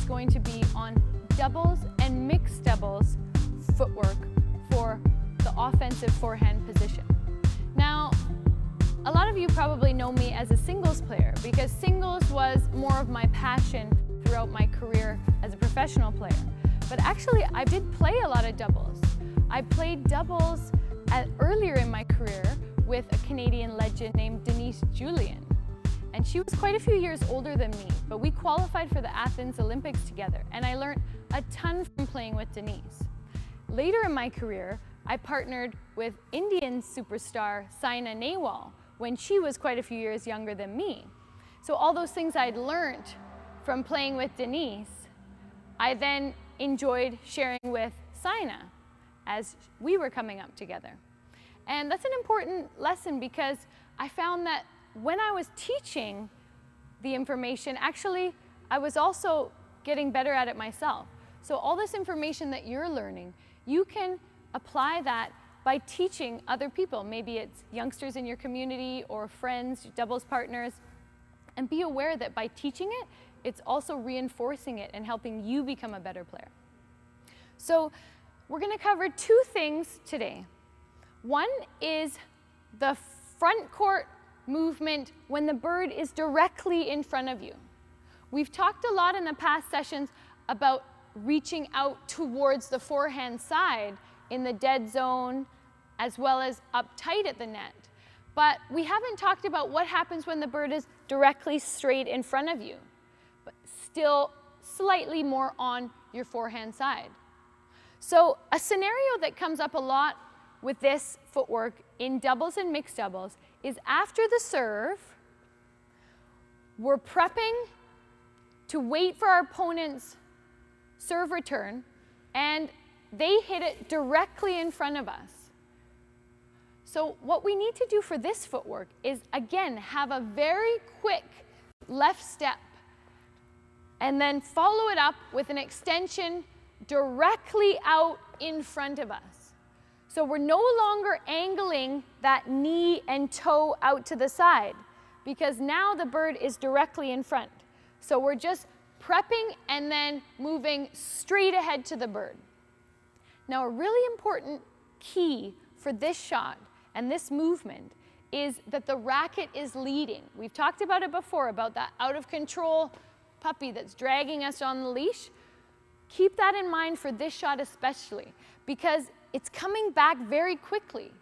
going to be on doubles and mixed doubles footwork for the offensive forehand position. Now, a lot of you probably know me as a singles player because singles was more of my passion throughout my career as a professional player. But actually, I did play a lot of doubles. I played doubles earlier in my career with a Canadian legend named Denise Julien. And she was quite a few years older than me, but we qualified for the Athens Olympics together, and I learned a ton from playing with Denise. Later in my career, I partnered with Indian superstar Saina Nehwal when she was quite a few years younger than me. So all those things I'd learned from playing with Denise, I then enjoyed sharing with Saina as we were coming up together. And that's an important lesson because I found that when I was teaching the information, actually, I was also getting better at it myself. So all this information that you're learning, you can apply that by teaching other people. Maybe it's youngsters in your community or friends, doubles partners, and be aware that by teaching it, it's also reinforcing it and helping you become a better player. So we're going to cover two things today. One is the front court movement when the bird is directly in front of you. We've talked a lot in the past sessions about reaching out towards the forehand side in the dead zone as well as up tight at the net. But we haven't talked about what happens when the bird is directly straight in front of you, but still slightly more on your forehand side. So a scenario that comes up a lot with this footwork in doubles and mixed doubles is after the serve, we're prepping to wait for our opponent's serve return, and they hit it directly in front of us. So what we need to do for this footwork is, again, have a very quick left step and then follow it up with an extension directly out in front of us. So we're no longer angling that knee and toe out to the side because now the bird is directly in front. So we're just prepping and then moving straight ahead to the bird. Now, a really important key for this shot and this movement is that the racket is leading. We've talked about it before, about that out of control puppy that's dragging us on the leash. Keep that in mind for this shot especially, because it's coming back very quickly.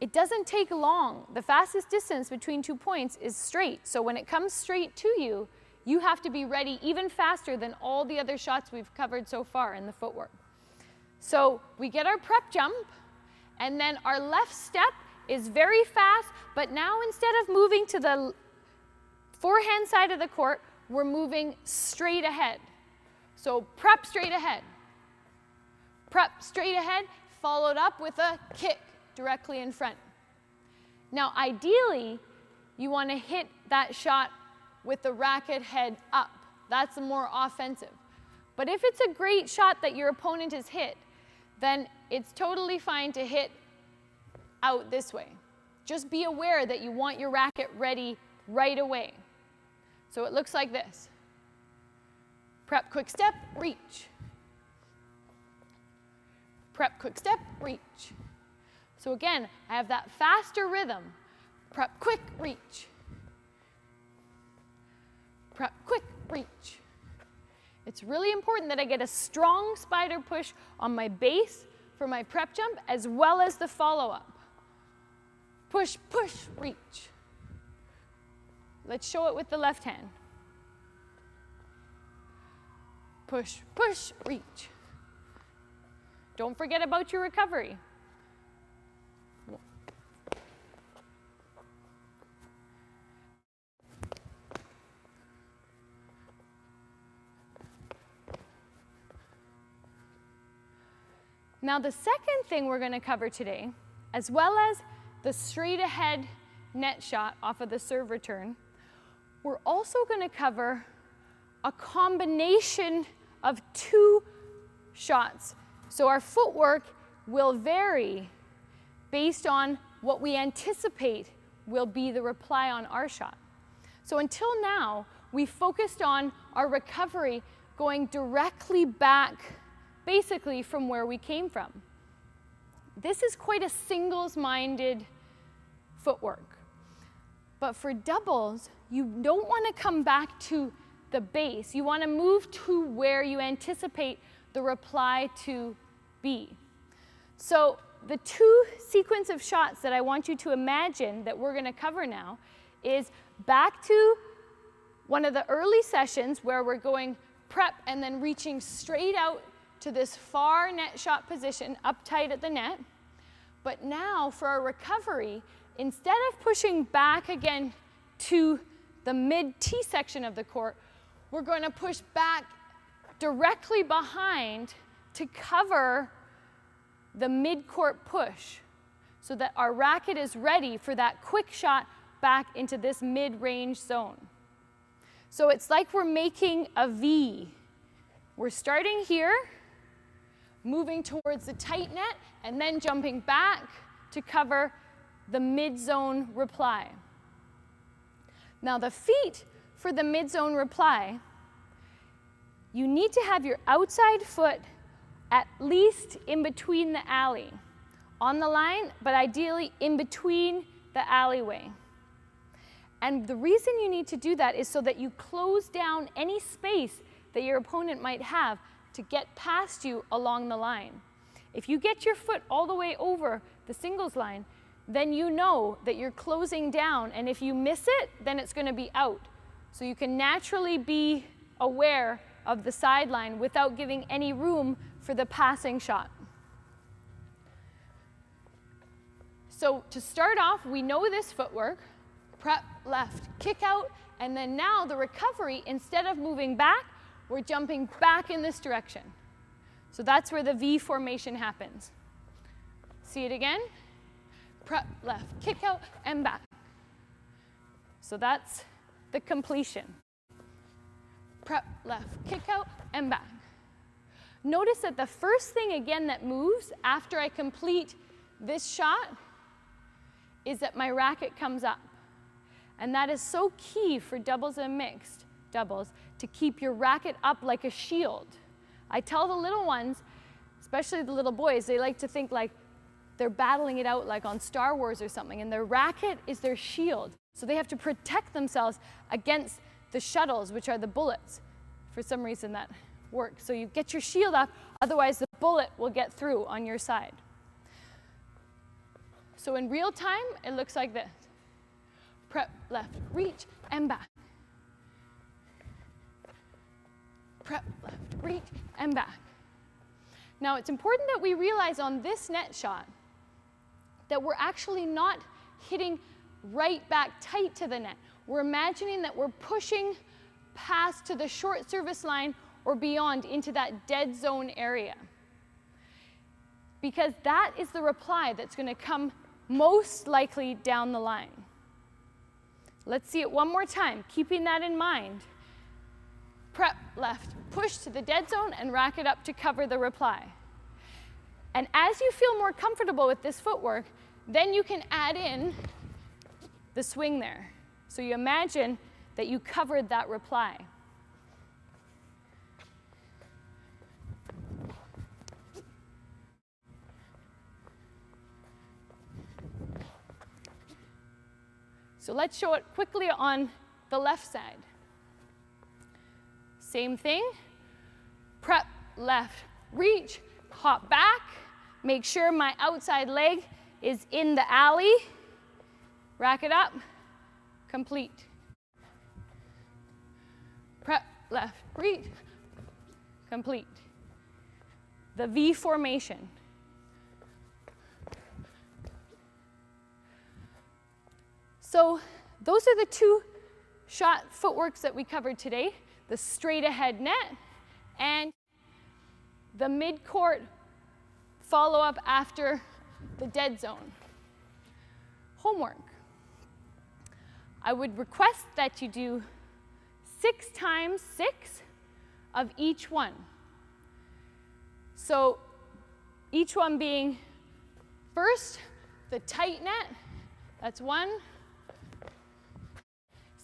It doesn't take long. The fastest distance between 2 points is straight. So when it comes straight to you, you have to be ready even faster than all the other shots we've covered so far in the footwork. So we get our prep jump, and then our left step is very fast, but now instead of moving to the forehand side of the court, we're moving straight ahead. So prep straight ahead. Prep straight ahead, followed up with a kick directly in front. Now, ideally, you want to hit that shot with the racket head up. That's more offensive. But if it's a great shot that your opponent has hit, then it's totally fine to hit out this way. Just be aware that you want your racket ready right away. So it looks like this. Prep, quick step, reach. Prep, quick step, reach. So again, I have that faster rhythm. Prep, quick, reach. Prep, quick, reach. It's really important that I get a strong spider push on my base for my prep jump as well as the follow-up. Push, push, reach. Let's show it with the left hand. Push, push, reach. Don't forget about your recovery. Now, the second thing we're going to cover today, as well as the straight ahead net shot off of the serve return, we're also going to cover a combination of two shots. So our footwork will vary based on what we anticipate will be the reply on our shot. So until now, we focused on our recovery going directly back, basically from where we came from. This is quite a singles-minded footwork. But for doubles, you don't want to come back to the base. You want to move to where you anticipate the reply to be. So the two sequence of shots that I want you to imagine that we're going to cover now is back to one of the early sessions where we're going prep and then reaching straight out to this far net shot position, up tight at the net. But now for our recovery, instead of pushing back again to the mid-T section of the court, we're going to push back directly behind to cover the mid-court push so that our racket is ready for that quick shot back into this mid-range zone. So it's like we're making a V. We're starting here, moving towards the tight net, and then jumping back to cover the mid-zone reply. Now the feet for the mid-zone reply, you need to have your outside foot at least in between the alley. On the line, but ideally in between the alleyway. And the reason you need to do that is so that you close down any space that your opponent might have to get past you along the line. If you get your foot all the way over the singles line, then you know that you're closing down, and if you miss it, then it's going to be out. So you can naturally be aware of the sideline without giving any room for the passing shot. So to start off, we know this footwork, prep, left, kick out, and then now the recovery, instead of moving back, we're jumping back in this direction. So that's where the V formation happens. See it again? Prep, left, kick out, and back. So that's the completion. Prep, left, kick out, and back. Notice that the first thing again that moves after I complete this shot is that my racket comes up. And that is so key for doubles and mixed doubles, to keep your racket up like a shield. I tell the little ones, especially the little boys, they like to think like they're battling it out like on Star Wars or something, and their racket is their shield. So they have to protect themselves against the shuttles, which are the bullets. For some reason that works. So you get your shield up, otherwise the bullet will get through on your side. So in real time, it looks like this. Prep, left, reach, and back. Prep, left, reach, and back. Now it's important that we realize on this net shot that we're actually not hitting right back tight to the net. We're imagining that we're pushing past to the short service line or beyond into that dead zone area. Because that is the reply that's going to come most likely down the line. Let's see it one more time, keeping that in mind. Prep, left, push to the dead zone and rack it up to cover the reply. And as you feel more comfortable with this footwork, then you can add in the swing there. So you imagine that you covered that reply. So let's show it quickly on the left side. Same thing, prep, left, reach, hop back, make sure my outside leg is in the alley, rack it up, complete. Prep, left, reach, complete. The V formation. So those are the two shot footworks that we covered today, the straight ahead net and the mid-court follow-up after the dead zone. Homework. I would request that you do 6 times 6 of each one. So each one being first, the tight net, that's 1.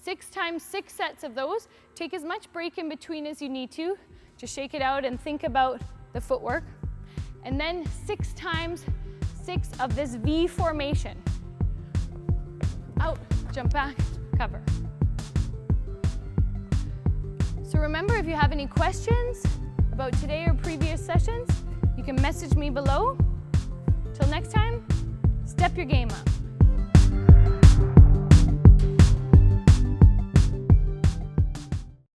6 times 6 sets of those. Take as much break in between as you need to. Just shake it out and think about the footwork. And then 6 times 6 of this V formation. Out, jump back, cover. So remember, if you have any questions about today or previous sessions, you can message me below. Till next time, step your game up.